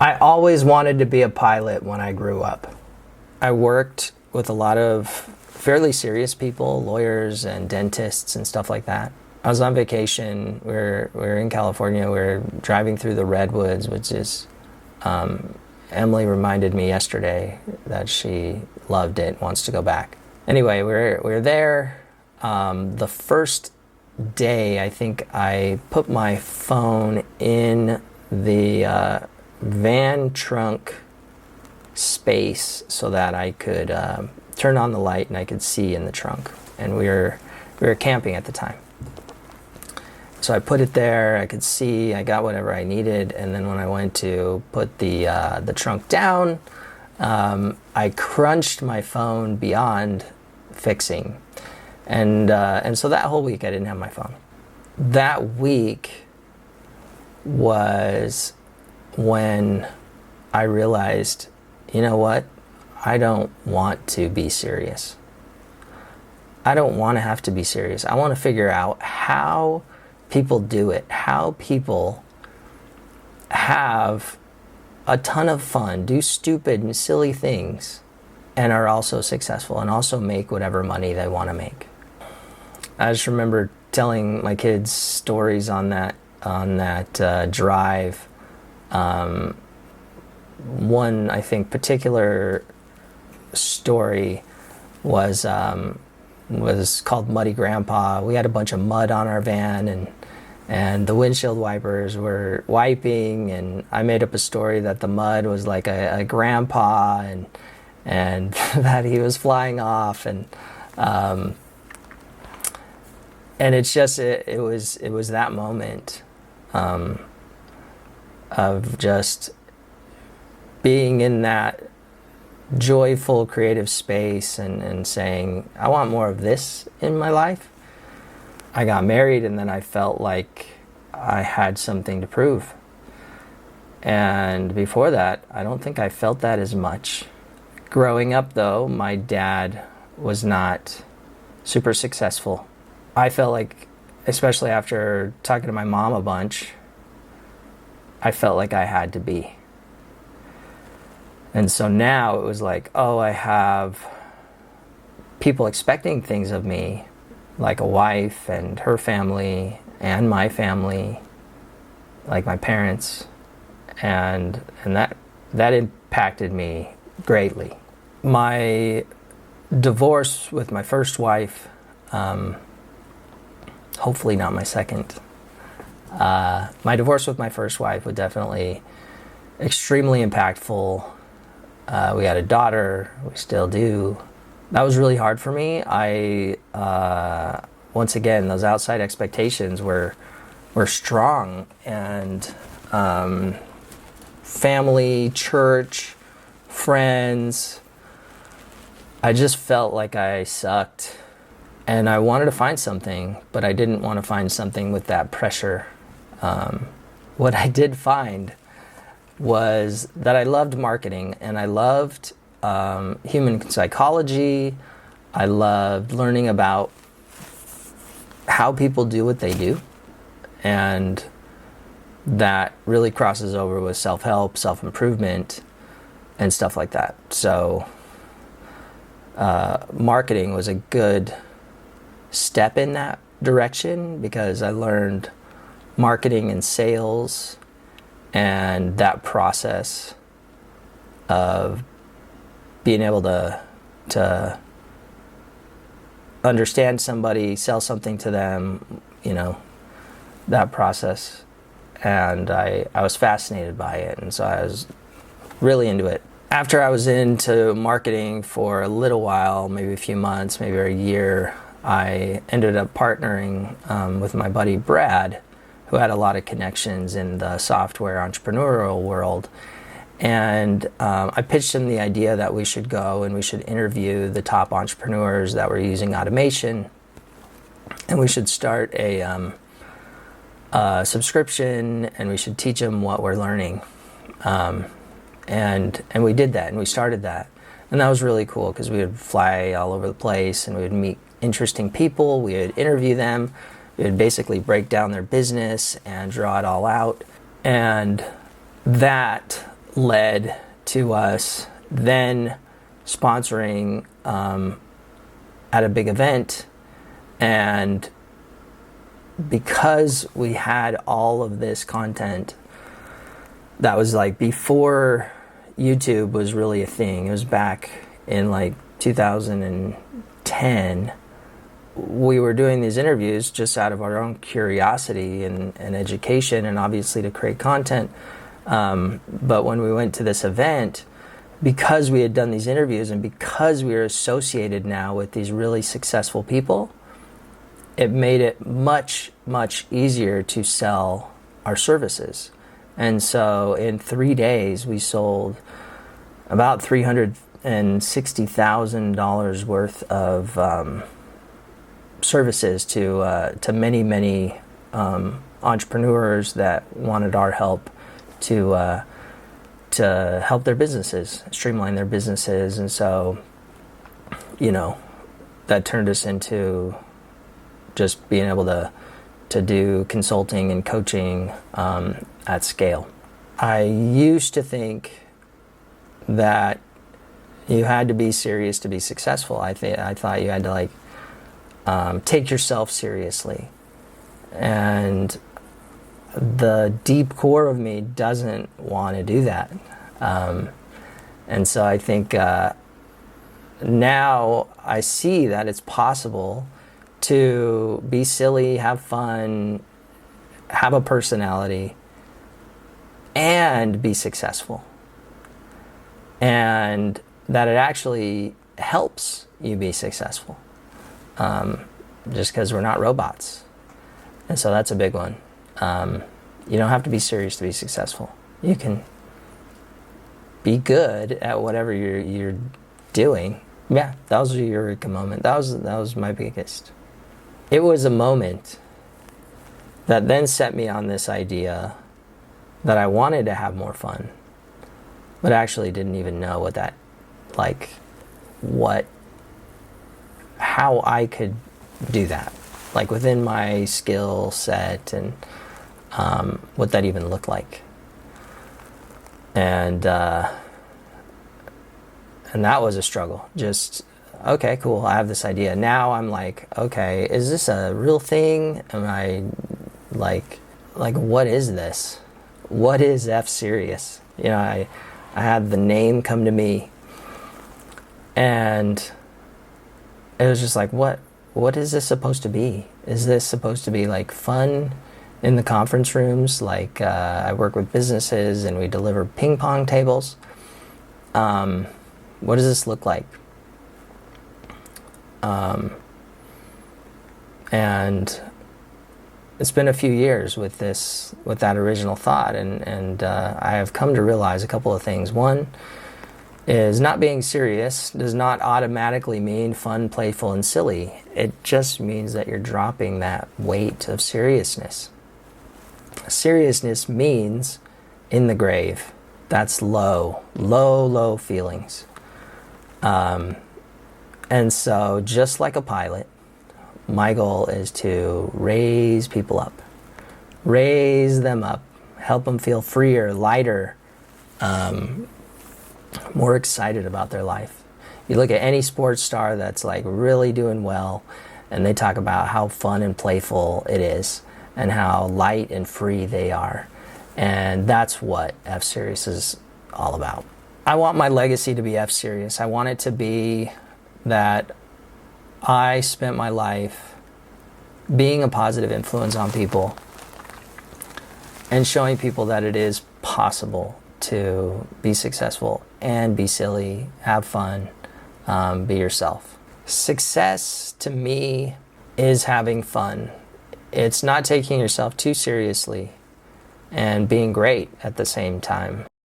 I always wanted to be a pilot when I grew up. I worked with a lot of fairly serious people, lawyers and dentists and stuff like that. I was on vacation. We're in California. We're driving through the redwoods, which is, Emily reminded me yesterday that she loved it, wants to go back. Anyway, we're there. The first day, I think I put my phone in the van trunk space so that I could turn on the light and I could see in the trunk. And we were camping at the time. So I put it there, I could see, I got whatever I needed, and then when I went to put the trunk down, I crunched my phone beyond fixing. And so that whole week I didn't have my phone. That week was when I realized, you know what? I don't want to be serious. I don't want to have to be serious. I want to figure out how people do it, how people have a ton of fun, do stupid and silly things, and are also successful and also make whatever money they want to make. I just remember telling my kids stories on that drive. One, I think, particular story was called Muddy Grandpa. We had a bunch of mud on our van, and the windshield wipers were wiping, and I made up a story that the mud was like a grandpa, and that he was flying off, and it's just it was that moment of just being in that joyful creative space and saying, I want more of this in my life. I got married, and then I felt like I had something to prove. And before that, I don't think I felt that as much. Growing up, though, my dad was not super successful. I felt like, especially after talking to my mom a bunch, I felt like I had to be. And so now it was like, oh, I have people expecting things of me, like a wife and her family and my family, like my parents, and that impacted me greatly. My divorce with my first wife, hopefully not my second. My divorce with my first wife was definitely extremely impactful. We had a daughter, we still do. That was really hard for me. Once again, those outside expectations were strong, and family, church, friends, I just felt like I sucked. And I wanted to find something, but I didn't want to find something with that pressure. What I did find was that I loved marketing, and I loved human psychology. I loved learning about how people do what they do, and that really crosses over with self-help, self-improvement, and stuff like that. So marketing was a good step in that direction, because I learned marketing and sales and that process of being able to understand somebody, sell something to them, that process. And I was fascinated by it, and so I was really into it. After I was into marketing for a little while, maybe a few months, maybe a year, I ended up partnering with my buddy Brad, who had a lot of connections in the software entrepreneurial world. And I pitched him the idea that we should go and we should interview the top entrepreneurs that were using automation, and we should start a subscription, and we should teach them what we're learning. And we did that, and we started that. And that was really cool, because we would fly all over the place, and we would meet interesting people, we would interview them, we would basically break down their business and draw it all out. And that led to us then sponsoring at a big event. And because we had all of this content, that was like before YouTube was really a thing. It was back in like 2010. We were doing these interviews just out of our own curiosity and education, and obviously to create content. But when we went to this event, because we had done these interviews and because we were associated now with these really successful people, it made it much, much easier to sell our services. And so in 3 days, we sold about $360,000 worth of services to many, many entrepreneurs that wanted our help to help their businesses, streamline their businesses. And so, that turned us into just being able to do consulting and coaching at scale. I used to think that you had to be serious to be successful. I thought you had to take yourself seriously. And the deep core of me doesn't want to do that. And so I think now I see that it's possible to be silly, have fun, have a personality, and be successful. And that it actually helps you be successful. Just because we're not robots. And so that's a big one. You don't have to be serious to be successful. You can be good at whatever you're doing. Yeah, that was a eureka moment. That was my biggest. It was a moment that then set me on this idea that I wanted to have more fun, but actually didn't even know how I could do that, within my skill set, and what that even looked like. And that was a struggle. Just, okay, cool, I have this idea. Now I'm like, okay, is this a real thing? Am I what is this? What is F.Serious? I had the name come to me, and it was just like, what is this supposed to be? Is this supposed to be fun in the conference rooms? I work with businesses and we deliver ping pong tables. What does this look like? And it's been a few years with that original thought, and I have come to realize a couple of things. One is not being serious does not automatically mean fun, playful, and silly. It just means that you're dropping that weight of seriousness. Seriousness means in the grave. That's low feelings. And so just like a pilot, my goal is to raise people up. Raise them up. Help them feel freer, lighter, more excited about their life. You look at any sports star that's really doing well, and they talk about how fun and playful it is and how light and free they are. And that's what F.Serious is all about. I want my legacy to be F.Serious. I want it to be that I spent my life being a positive influence on people and showing people that it is possible to be successful and be silly, have fun, be yourself. Success to me is having fun. It's not taking yourself too seriously and being great at the same time.